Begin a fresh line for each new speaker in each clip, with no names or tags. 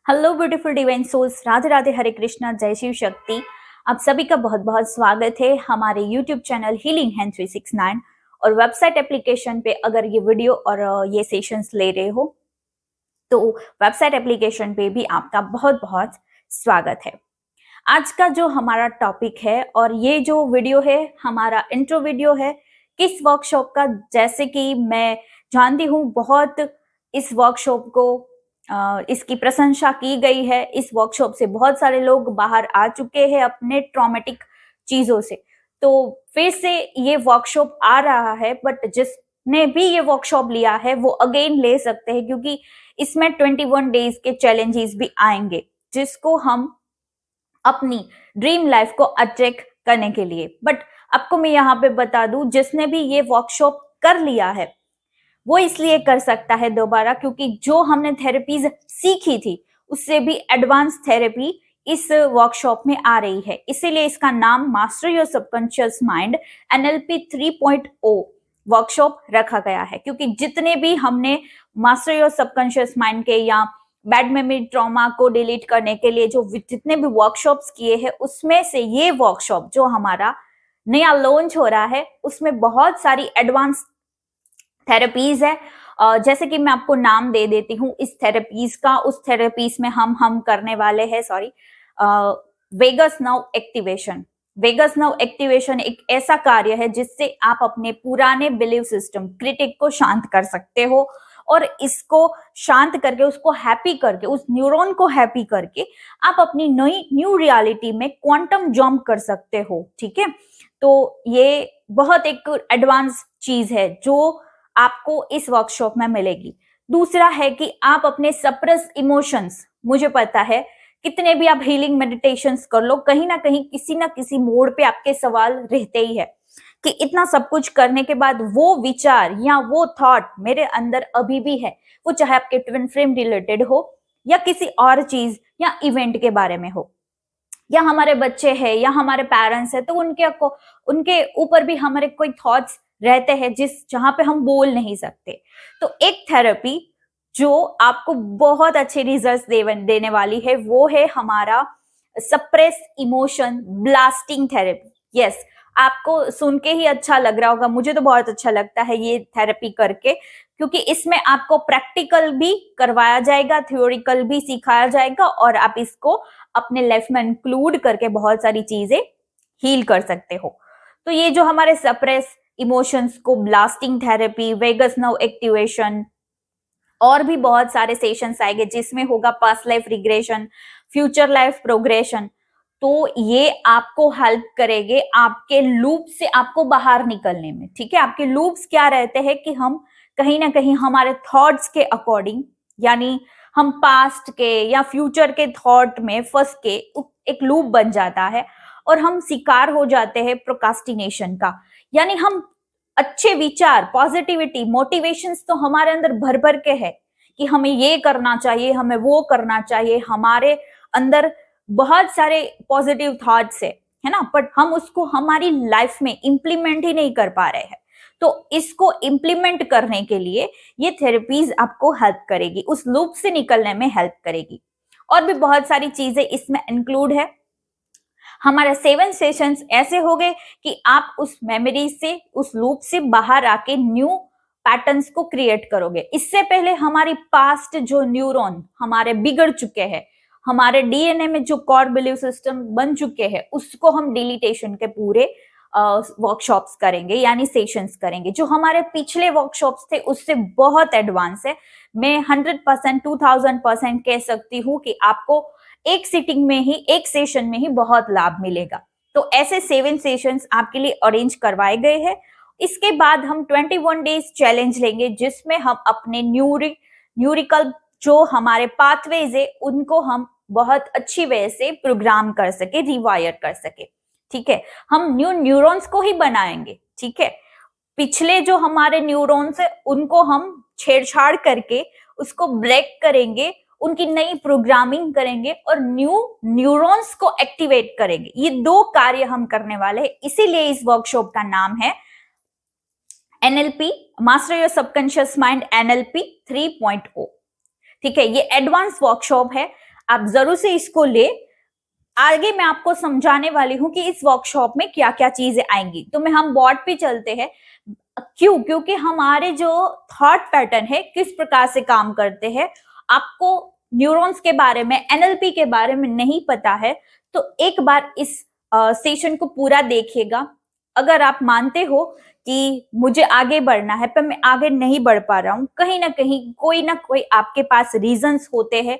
Hello beautiful divine souls, Radhe Radhe, Hare Krishna, जय शिव शक्ति। आप सभी का बहुत बहुत स्वागत है हमारे यूट्यूब चैनल हीलिंग हैंड 369 और वेबसाइट एप्लीकेशन पे। अगर ये वीडियो और ये सेशंस ले रहे हो तो वेबसाइट एप्लीकेशन पे भी आपका बहुत बहुत स्वागत है। आज का जो हमारा टॉपिक है और ये जो वीडियो है हमारा इंट्रो वीडियो है किस वर्कशॉप का, जैसे कि मैं जानती हूँ बहुत इस वर्कशॉप को इसकी प्रशंसा की गई है। इस वर्कशॉप से बहुत सारे लोग बाहर आ चुके हैं अपने ट्रॉमेटिक चीजों से। तो फिर से ये वर्कशॉप आ रहा है, बट जिसने भी ये वर्कशॉप लिया है वो अगेन ले सकते हैं, क्योंकि इसमें 21 डेज के चैलेंजेस भी आएंगे जिसको हम अपनी ड्रीम लाइफ को अट्रैक्ट करने के लिए। बट आपको मैं यहाँ पे बता दूं, जिसने भी ये वर्कशॉप कर लिया है वो इसलिए कर सकता है दोबारा, क्योंकि जो हमने थेरेपीज सीखी थी उससे भी एडवांस थेरेपी इस वर्कशॉप में आ रही है। इसीलिए इसका नाम master your subconscious mind NLP 3.0 workshop रखा गया है। क्योंकि जितने भी हमने मास्टर योर सबकॉन्शियस माइंड के या बैड मेमोरी ट्रॉमा को डिलीट करने के लिए जो जितने भी वर्कशॉप्स किए हैं, उसमें से ये वर्कशॉप जो हमारा नया लॉन्च हो रहा है उसमें बहुत सारी एडवांस थेरेपीज है। जैसे कि मैं आपको नाम दे देती हूँ इस थेरेपीज का। उस थेरेपीज में हम करने वाले हैं vagus nerve activation. Vagus nerve activation एक ऐसा कार्य है जिससे आप अपने पुराने बिलीव सिस्टम क्रिटिक को शांत कर सकते हो, और इसको शांत करके उसको हैप्पी करके, उस न्यूरॉन को हैप्पी करके आप अपनी नई न्यू रियलिटी में क्वांटम जंप कर सकते हो। ठीक है, तो ये बहुत एक एडवांस चीज है जो आपको इस वर्कशॉप में मिलेगी। दूसरा है कि आप अपने सप्रेस इमोशंस, मुझे पता है कितने भी आप हीलिंग मेडिटेशंस कर लो, कहीं ना किसी मोड़ पे आपके सवाल रहते ही है कि इतना सब कुछ करने के बाद वो विचार या वो थॉट मेरे अंदर अभी भी है, वो चाहे आपके ट्विन फ्लेम रिलेटेड हो या किसी और चीज या इवेंट के बारे में हो, या हमारे बच्चे हैं या हमारे पेरेंट्स हैं, तो उनके ऊपर भी हमारे कोई थॉट्स रहते हैं जहां पे हम बोल नहीं सकते। तो एक थेरेपी जो आपको बहुत अच्छे रिजल्ट्स देने वाली है वो है हमारा suppress emotion blasting therapy. Yes, आपको सुन के ही अच्छा लग रहा होगा, मुझे तो बहुत अच्छा लगता है ये थेरेपी करके, क्योंकि इसमें आपको प्रैक्टिकल भी करवाया जाएगा, थ्योरिकल भी सिखाया जाएगा, और आप इसको अपने लाइफ में इंक्लूड करके बहुत सारी चीजें हील कर सकते हो। तो ये जो हमारे सप्रेस इमोशंस को blasting therapy, vagus nerve activation, और भी बहुत सारे सेशंस आएंगे जिसमें होगा past life regression, future life progression. तो ये आपको हेल्प करेंगे आपके लूप से आपको बाहर निकलने में। ठीक है, आपके लूप्स क्या रहते हैं कि हम कहीं ना कहीं हमारे थॉट्स के अकॉर्डिंग, यानी हम पास्ट के या फ्यूचर के थॉट में फंस के एक लूप बन जाता है और हम शिकार हो जाते हैं प्रोकास्टिनेशन का। यानी हम अच्छे विचार, पॉजिटिविटी, मोटिवेशंस तो हमारे अंदर भर भर के है कि हमें ये करना चाहिए, हमें वो करना चाहिए, हमारे अंदर बहुत सारे पॉजिटिव थॉट्स है ना, बट हम उसको हमारी लाइफ में इंप्लीमेंट ही नहीं कर पा रहे हैं। तो इसको इंप्लीमेंट करने के लिए ये थेरेपीज आपको हेल्प करेगी, उस लूप से निकलने में हेल्प करेगी। और भी बहुत सारी चीजें इसमें इंक्लूड है। हमारे 7 सेशंस ऐसे हो गए कि आप उस मेमोरी से, उस लूप से बाहर आके न्यू पैटर्न्स को क्रिएट करोगे। इससे पहले हमारी पास्ट जो न्यूरॉन हमारे बिगड़ चुके हैं, हमारे डीएनए में जो कॉर बिलीव सिस्टम बन चुके हैं, उसको हम डिलीटेशन के पूरे वर्कशॉप्स करेंगे, यानी सेशंस करेंगे। जो हमारे पिछले वर्कशॉप्स थे उससे बहुत एडवांस है। मैं 100%, 2000% कह सकती हूँ कि आपको एक सिटिंग में ही, एक सेशन में ही बहुत लाभ मिलेगा। तो ऐसे 7 सेशंस आपके लिए अरेंज करवाए गए हैं। इसके बाद हम 21 डेज चैलेंज लेंगे जिसमें हम अपने न्यूरिकल जो हमारे पाथवेज है उनको हम बहुत अच्छी वे से प्रोग्राम कर सके, रिवायर कर सके। ठीक है, हम न्यू न्यूरॉन्स को ही बनाएंगे। ठीक है, पिछले जो हमारे न्यूरॉन्स है उनको हम छेड़छाड़ करके उसको ब्रेक करेंगे, उनकी नई प्रोग्रामिंग करेंगे और न्यू न्यूरॉन्स को एक्टिवेट करेंगे। ये 2 कार्य हम करने वाले हैं, इसीलिए इस वर्कशॉप का नाम है NLP, master your subconscious mind NLP 3.0। ठीक है, ये एडवांस वर्कशॉप है। आप जरूर से इसको ले। आगे मैं आपको समझाने वाली हूँ कि इस वर्कशॉप में क्या क्या चीजें आएंगी। तो मैं हम बोर्ड पे चलते हैं। क्यों? क्योंकि हमारे जो थॉट पैटर्न है किस प्रकार से काम करते हैं, आपको न्यूरॉन्स के बारे में, एनएलपी के बारे में नहीं पता है तो एक बार इस सेशन को पूरा देखिएगा। अगर आप मानते हो कि मुझे आगे बढ़ना है पर मैं आगे नहीं बढ़ पा रहा हूँ, कहीं ना कोई आपके पास रीजंस होते हैं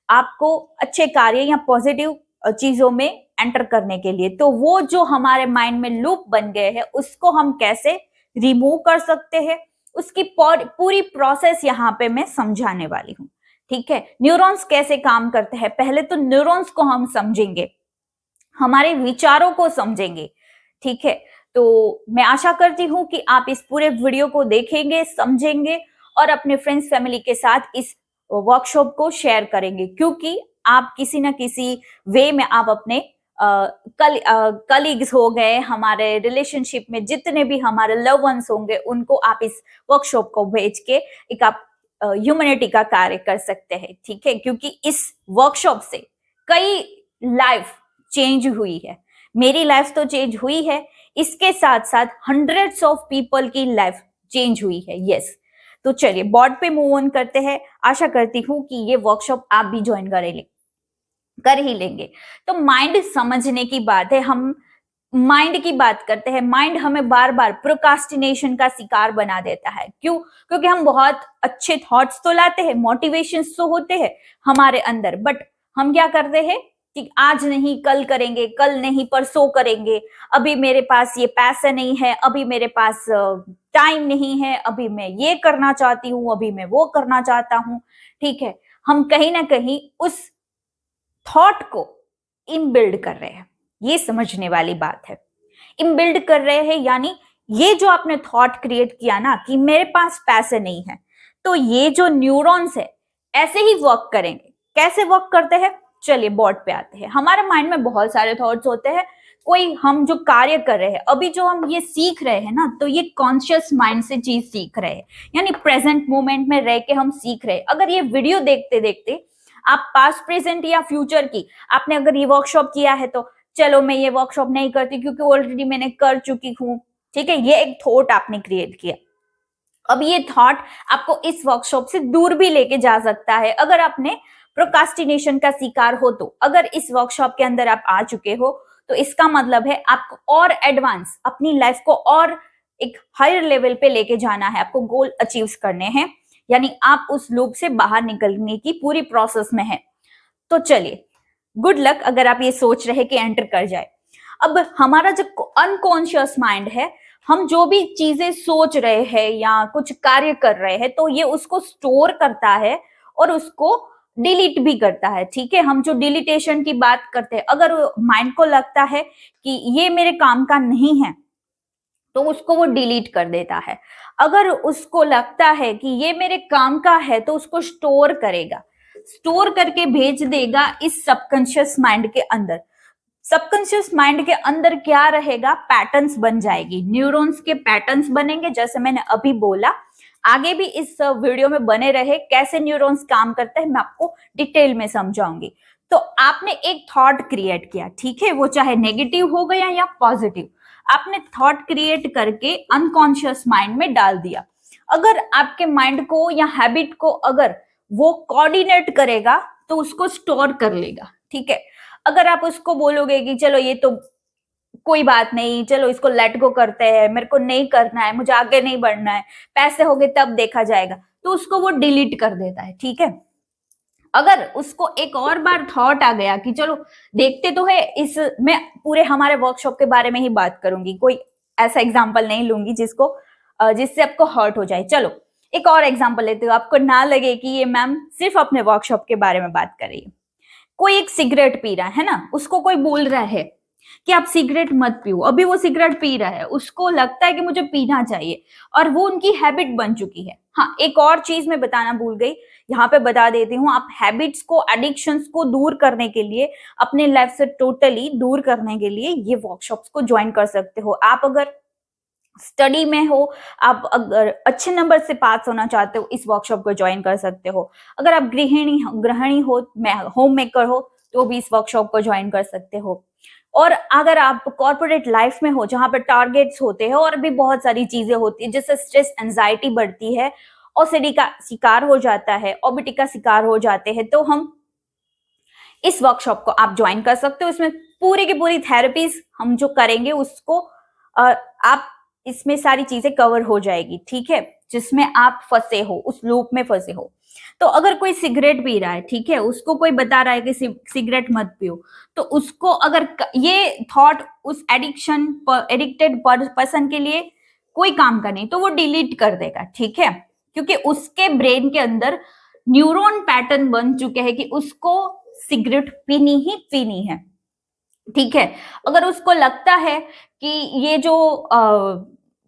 आपको अच्छे कार्य या पॉजिटिव चीजों में एंटर करने के लिए, तो वो जो हमारे माइंड में लूप बन गए हैं उसको हम कैसे रिमूव कर सकते हैं, उसकी पूरी प्रोसेस यहाँ पे मैं समझाने वाली हूँ। ठीक है, न्यूरॉन्स कैसे काम करते हैं, पहले तो न्यूरॉन्स को हम समझेंगे, हमारे विचारों को समझेंगे। ठीक है, तो मैं आशा करती हूँ कि आप इस पूरे वीडियो को देखेंगे, समझेंगे और अपने फ्रेंड्स फैमिली के साथ इस वर्कशॉप को शेयर करेंगे, क्योंकि आप किसी ना किसी वे में आप अपने कलीग्स हो गए, हमारे रिलेशनशिप में जितने भी हमारे लव वंस होंगे उनको आप इस वर्कशॉप को भेज के एक आप ह्यूमैनिटी का कार्य कर सकते हैं। ठीक है, क्योंकि इस वर्कशॉप से कई लाइफ चेंज हुई है, मेरी लाइफ तो चेंज हुई है, इसके साथ साथ हंड्रेड्स ऑफ पीपल की लाइफ चेंज हुई है। यस, तो चलिए बोर्ड पे मूव ऑन करते हैं। आशा करती हूँ कि ये वर्कशॉप आप भी ज्वाइन कर ही लेंगे। तो माइंड समझने की बात है, हम माइंड की बात करते हैं। माइंड हमें बार बार प्रोकास्टिनेशन का शिकार बना देता है। क्यों? क्योंकि हम बहुत अच्छे थॉट्स तो लाते हैं, मोटिवेशंस तो होते हैं हमारे अंदर, बट हम क्या करते हैं कि आज नहीं कल करेंगे, कल नहीं परसों करेंगे, अभी मेरे पास ये पैसा नहीं है, अभी मेरे पास टाइम नहीं है, अभी मैं ये करना चाहती हूँ, अभी मैं वो करना चाहता हूँ। ठीक है, हम कहीं ना कहीं उस थॉट को इनबिल्ड कर रहे हैं, ये समझने वाली बात है। इनबिल्ड कर रहे हैं यानी ये जो आपने थॉट क्रिएट किया ना कि मेरे पास पैसे नहीं है, तो ये जो न्यूरॉन्स है ऐसे ही वर्क करेंगे। कैसे वर्क करते हैं, चलिए बोर्ड पे आते हैं। हमारे माइंड में बहुत सारे थॉट्स होते हैं। कोई हम जो कार्य कर रहे हैं, अभी जो हम ये सीख रहे हैं ना, तो ये कॉन्शियस माइंड से चीज सीख रहे हैं, यानी प्रेजेंट मोमेंट में रह के हम सीख रहे हैं। अगर ये वीडियो देखते देखते आप पास्ट प्रेजेंट या फ्यूचर की आपने अगर ये वर्कशॉप किया है तो चलो मैं ये वर्कशॉप नहीं करती क्योंकि ऑलरेडी मैंने कर चुकी हूँ। ठीक है, ये एक थॉट आपने क्रिएट किया। अब ये थॉट आपको इस वर्कशॉप से दूर भी लेके जा सकता है अगर आपने प्रोकास्टिनेशन का शिकार हो तो। अगर इस वर्कशॉप के अंदर आप आ चुके हो तो इसका मतलब है आपको और एडवांस अपनी लाइफ को और एक हायर लेवल पे लेके जाना है, आपको गोल अचीव करने हैं, यानी आप उस लूप से बाहर निकलने की पूरी प्रोसेस में है। तो चलिए, गुड लक अगर आप ये सोच रहे कि एंटर कर जाए। अब हमारा जो अनकॉन्शियस माइंड है, हम जो भी चीजें सोच रहे हैं या कुछ कार्य कर रहे हैं तो ये उसको स्टोर करता है और उसको डिलीट भी करता है। ठीक है, हम जो डिलीटेशन की बात करते हैं, अगर माइंड को लगता है कि ये मेरे काम का नहीं है तो उसको वो डिलीट कर देता है। अगर उसको लगता है कि ये मेरे काम का है तो उसको स्टोर करेगा, स्टोर करके भेज देगा इस सबकॉन्शियस माइंड के अंदर। सबकॉन्शियस माइंड के अंदर क्या रहेगा, पैटर्न्स बन जाएगी, न्यूरॉन्स के पैटर्न्स बनेंगे, जैसे मैंने अभी बोला। आगे भी इस वीडियो में बने रहे, कैसे न्यूरॉन्स काम करते हैं मैं आपको डिटेल में समझाऊंगी। तो आपने एक थॉट क्रिएट किया, ठीक है, वो चाहे नेगेटिव हो गया या पॉजिटिव, आपने थॉट क्रिएट करके अनकॉन्शियस माइंड में डाल दिया। अगर आपके माइंड को या हैबिट को अगर वो कोऑर्डिनेट करेगा तो उसको स्टोर कर लेगा। ठीक है, अगर आप उसको बोलोगे कि चलो ये तो कोई बात नहीं, चलो इसको लेट गो करते हैं, मेरे को नहीं करना है, मुझे आगे नहीं बढ़ना है, पैसे हो गए तब देखा जाएगा, तो उसको वो डिलीट कर देता है। ठीक है, अगर उसको एक और बार थॉट आ गया कि चलो देखते तो है, इस मैं पूरे हमारे वर्कशॉप के बारे में ही बात करूंगी, कोई ऐसा एग्जाम्पल नहीं लूंगी जिससे आपको हर्ट हो जाए। चलो एक और एग्जाम्पल लेते हो, आपको ना लगे कि ये मैम सिर्फ अपने वर्कशॉप के बारे में बात कर रही है। कोई एक सिगरेट पी रहा है ना, उसको कोई बोल रहा है कि आप सिगरेट मत पियो, अभी वो सिगरेट पी रहा है, उसको लगता है कि मुझे पीना चाहिए और वो उनकी हैबिट बन चुकी है। हाँ, एक और चीज मैं बताना भूल गई, यहाँ पे बता देती हूँ। आप हैबिट्स को, एडिक्शंस को दूर करने के लिए, अपने लाइफ से टोटली दूर करने के लिए ये वर्कशॉप्स को ज्वाइन कर सकते हो। आप अगर स्टडी में हो, आप अगर अच्छे नंबर से पास होना चाहते हो, इस वर्कशॉप को ज्वाइन कर सकते हो। अगर आप गृहिणी हो, होम मेकर हो, तो भी इस वर्कशॉप को ज्वाइन कर सकते हो। और अगर आप कॉर्पोरेट लाइफ में हो, जहां पर टारगेट्स होते हैं और भी बहुत सारी चीजें होती है, जिससे स्ट्रेस एंजाइटी बढ़ती है, ओसीडी का शिकार हो जाता है, ओबीटी का शिकार हो जाते हैं, तो हम इस वर्कशॉप को आप ज्वाइन कर सकते हो। इसमें पूरी की पूरी थेरेपीज हम जो करेंगे उसको आप इसमें सारी चीजें कवर हो जाएगी, ठीक है, जिसमें आप फंसे हो, उस लूप में फंसे हो। तो अगर कोई सिगरेट पी रहा है, ठीक है, उसको कोई बता रहा है कि सिगरेट मत पियो, तो उसको अगर ये थॉट उस एडिक्टेड पर्सन के लिए कोई काम का नहीं, तो वो डिलीट कर देगा, ठीक है, क्योंकि उसके ब्रेन के अंदर न्यूरॉन पैटर्न बन चुके हैं कि उसको सिगरेट पीनी ही पीनी है, ठीक है। अगर उसको लगता है कि ये जो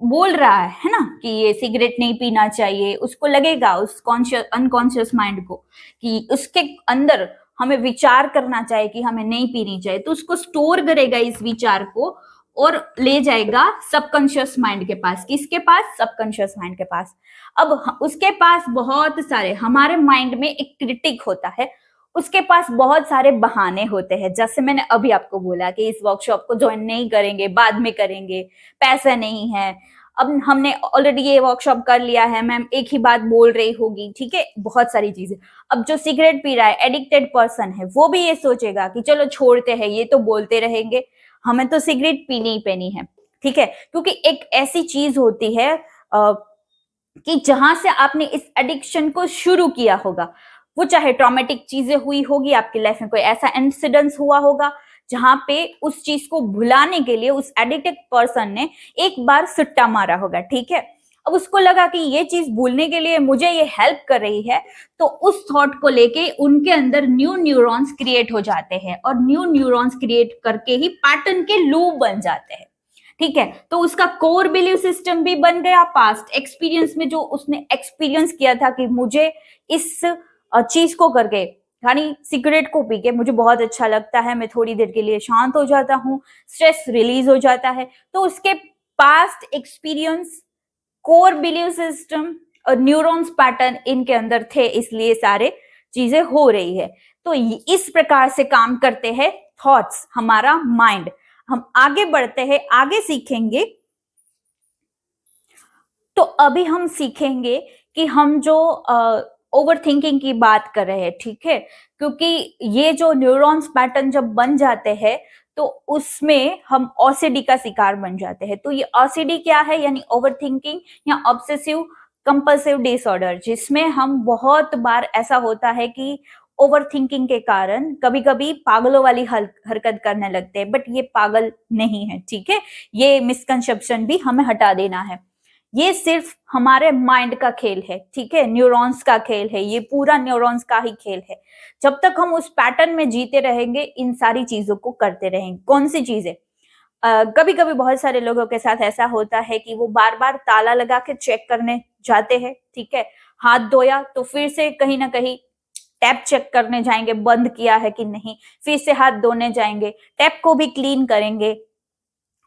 बोल रहा है ना कि ये सिगरेट नहीं पीना चाहिए, उसको लगेगा, उस कॉन्शियस अनकॉन्शियस माइंड को, कि उसके अंदर हमें विचार करना चाहिए कि हमें नहीं पीनी चाहिए, तो उसको स्टोर करेगा इस विचार को और ले जाएगा सबकॉन्शियस माइंड के पास। किसके पास? सबकॉन्शियस माइंड के पास। अब उसके पास बहुत सारे, हमारे माइंड में एक क्रिटिक होता है, उसके पास बहुत सारे बहाने होते हैं। जैसे मैंने अभी आपको बोला कि इस वर्कशॉप को ज्वाइन नहीं करेंगे, बाद में करेंगे, पैसा नहीं है, अब हमने ऑलरेडी ये वर्कशॉप कर लिया है, मैम एक ही बात बोल रही होगी, ठीक है, बहुत सारी चीजें। अब जो सिगरेट पी रहा है, एडिक्टेड पर्सन है, वो भी ये सोचेगा कि चलो छोड़ते हैं, ये तो बोलते रहेंगे, हमें तो सिगरेट पीनी ही पीनी है, ठीक है। क्योंकि एक ऐसी चीज होती है कि जहां से आपने इस एडिक्शन को शुरू किया होगा, वो चाहे ट्रॉमेटिक चीजें हुई होगी आपकी लाइफ में, कोई ऐसा इंसिडेंस हुआ होगा जहां पे उस चीज को भुलाने के लिए उस एडिक्टेड पर्सन ने एक बार सुट्टा मारा होगा, ठीक है। अब उसको लगा कि ये चीज भूलने के लिए मुझे ये हेल्प कर रही है, तो उस थॉट को लेके उनके अंदर न्यू न्यूरॉन्स क्रिएट हो जाते हैं, और न्यू न्यूरॉन्स क्रिएट करके ही पैटर्न के लूप बन जाते हैं, ठीक है। तो उसका कोर बिलीव सिस्टम भी बन गया, पास्ट एक्सपीरियंस में जो उसने एक्सपीरियंस किया था कि मुझे इस चीज को करके, यानी सिगरेट को पी के मुझे बहुत अच्छा लगता है, मैं थोड़ी देर के लिए शांत हो जाता हूँ, स्ट्रेस रिलीज हो जाता है, तो उसके past experience, core believe system और न्यूरॉन्स पैटर्न इनके अंदर थे, इसलिए सारे चीजें हो रही है। तो इस प्रकार से काम करते हैं थॉट्स, हमारा माइंड। हम आगे बढ़ते हैं, आगे सीखेंगे। तो अभी हम सीखेंगे कि हम जो ओवर थिंकिंग की बात कर रहे हैं, ठीक है, क्योंकि ये जो न्यूरॉन्स पैटर्न जब बन जाते हैं तो उसमें हम ओसीडी का शिकार बन जाते हैं। तो ये ओसीडी क्या है? यानी ओवर थिंकिंग या ऑब्सेसिव कंपल्सिव डिसऑर्डर, जिसमें हम बहुत बार ऐसा होता है कि ओवर थिंकिंग के कारण कभी कभी पागलों वाली हरकत करने लगते हैं, बट ये पागल नहीं है, ठीक है। ये मिसकंसेप्शन भी हमें हटा देना है। ये सिर्फ हमारे माइंड का खेल है, ठीक है, न्यूरॉन्स का खेल है, ये पूरा न्यूरॉन्स का ही खेल है। जब तक हम उस पैटर्न में जीते रहेंगे, इन सारी चीजों को करते रहेंगे। कौन सी चीजें? कभी कभी बहुत सारे लोगों के साथ ऐसा होता है कि वो बार बार ताला लगा के चेक करने जाते हैं, ठीक है, हाथ धोया तो फिर से कहीं ना कहीं टैप चेक करने जाएंगे, बंद किया है कि नहीं, फिर से हाथ धोने जाएंगे, टैप को भी क्लीन करेंगे।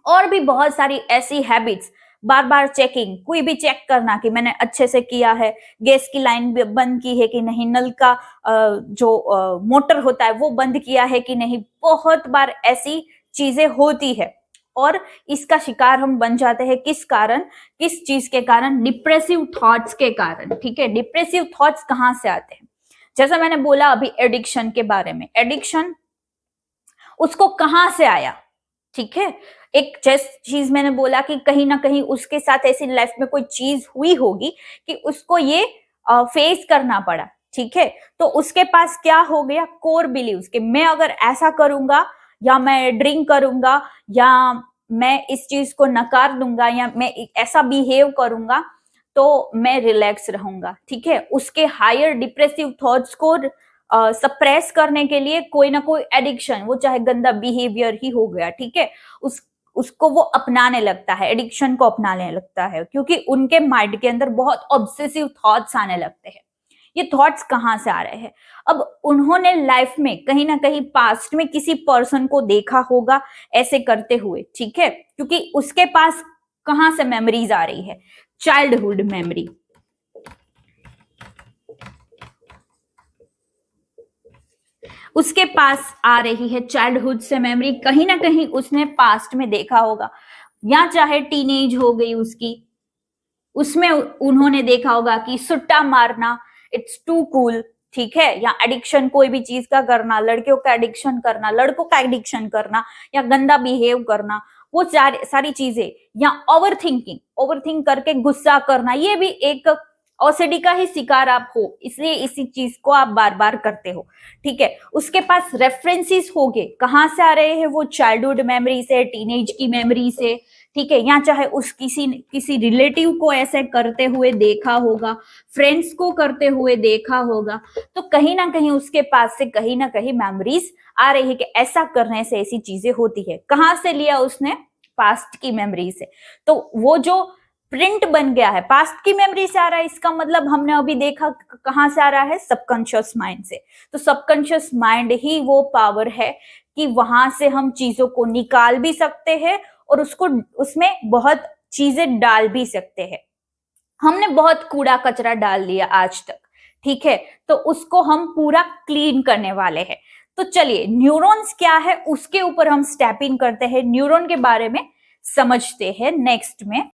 और भी बहुत सारी ऐसी हैबिट्स, बार बार चेकिंग, कोई भी चेक करना कि मैंने अच्छे से किया है, गैस की लाइन बंद की है कि नहीं, नल का जो मोटर होता है वो बंद किया है कि नहीं। बहुत बार ऐसी चीजें होती है और इसका शिकार हम बन जाते हैं। किस कारण? किस चीज के कारण? डिप्रेसिव थॉट्स के कारण, ठीक है। डिप्रेसिव थॉट्स कहाँ से आते हैं? जैसा मैंने बोला अभी एडिक्शन के बारे में, एडिक्शन उसको कहां से आया, ठीक है। एक जैसे चीज मैंने बोला कि कहीं ना कहीं उसके साथ ऐसी लाइफ में कोई चीज हुई होगी कि उसको ये फेस करना पड़ा, ठीक है। तो उसके पास क्या हो गया? कोर बिलीव्स कि मैं अगर ऐसा करूंगा, या मैं ड्रिंक करूंगा, या मैं इस चीज को नकार दूंगा, या मैं ऐसा बिहेव करूंगा तो मैं रिलैक्स रहूंगा, ठीक है। उसके हायर डिप्रेसिव थॉट्स को सप्रेस करने के लिए कोई ना कोई एडिक्शन, वो चाहे गंदा बिहेवियर ही हो गया, ठीक है, उसको वो अपनाने लगता है, एडिक्शन को अपनाने लगता है, क्योंकि उनके माइंड के अंदर बहुत ऑब्सेसिव थॉट्स आने लगते हैं। ये थॉट्स कहाँ से आ रहे हैं? अब उन्होंने लाइफ में कहीं ना कहीं पास्ट में किसी पर्सन को देखा होगा ऐसे करते हुए, ठीक है, क्योंकि उसके पास कहां से मेमोरीज आ रही है? Childhood memory. उसके पास आ रही है चाइल्डहुड से मेमोरी, कहीं ना कहीं उसने पास्ट में देखा होगा, या चाहे टीनेज हो गई उसकी, उसमें उन्होंने देखा होगा कि सुट्टा मारना इट्स टू कूल, ठीक है, या एडिक्शन कोई भी चीज का करना, लड़कियों का एडिक्शन करना, लड़कों का एडिक्शन करना, या गंदा बिहेव करना, वो सारी चीजें, या ओवर थिंक करके गुस्सा करना, ये भी एक ओसीडी का ही शिकार आप हो, इसलिए इसी चीज को आप बार बार करते हो, ठीक है। उसके पास रेफरेंसेस होंगे, कहां से आ रहे हैं वो? चाइल्डहुड मेमोरी से, टीनेज की मेमोरी से, ठीक है, या चाहे उस किसी रिलेटिव को ऐसे करते हुए देखा होगा, फ्रेंड्स को करते हुए देखा होगा, तो कहीं ना कहीं उसके पास से कहीं ना कहीं मेमोरीज आ रही है कि ऐसा करने से ऐसी चीजें होती है। कहां से लिया उसने? पास्ट की मेमोरी से। तो वो जो प्रिंट बन गया है पास्ट की मेमोरी से आ रहा है, इसका मतलब हमने अभी देखा कहां से आ रहा है? सबकॉन्शियस माइंड से। तो सबकॉन्शियस माइंड ही वो पावर है कि वहां से हम चीजों को निकाल भी सकते हैं और उसको उसमें बहुत चीजें डाल भी सकते हैं। हमने बहुत कूड़ा कचरा डाल दिया आज तक, ठीक है, तो उसको हम पूरा क्लीन करने वाले हैं। तो चलिए न्यूरॉन्स क्या है उसके ऊपर हम स्टेप इन करते हैं, न्यूरॉन के बारे में समझते हैं नेक्स्ट में।